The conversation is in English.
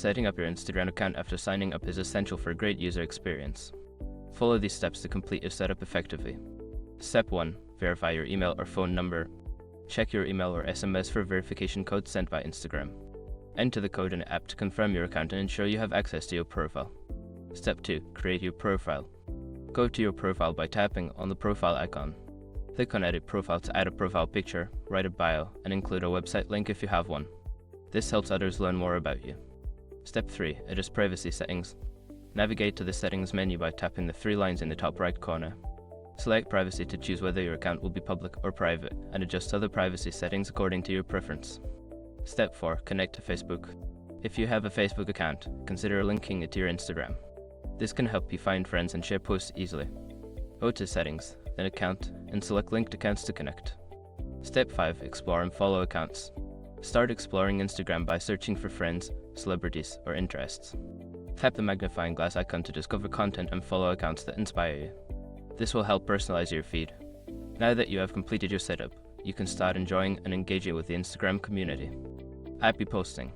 Setting up your Instagram account after signing up is essential for a great user experience. Follow these steps to complete your setup effectively. Step 1. Verify your email or phone number. Check your email or SMS for verification codes sent by Instagram. Enter the code in the app to confirm your account and ensure you have access to your profile. Step 2. Create your profile. Go to your profile by tapping on the profile icon. Click on Edit Profile to add a profile picture, write a bio, and include a website link if you have one. This helps others learn more about you. Step 3. Adjust privacy settings. Navigate to the settings menu by tapping the 3 lines in the top right corner. Select privacy to choose whether your account will be public or private, and adjust other privacy settings according to your preference. Step 4. Connect to Facebook. If you have a Facebook account, consider linking it to your Instagram. This can help you find friends and share posts easily. Go to Settings, then Account, and select Linked Accounts to connect. Step 5. Explore and follow accounts. Start exploring Instagram by searching for friends, celebrities, or interests. Tap the magnifying glass icon to discover content and follow accounts that inspire you. This will help personalize your feed. Now that you have completed your setup, you can start enjoying and engaging with the Instagram community. Happy posting!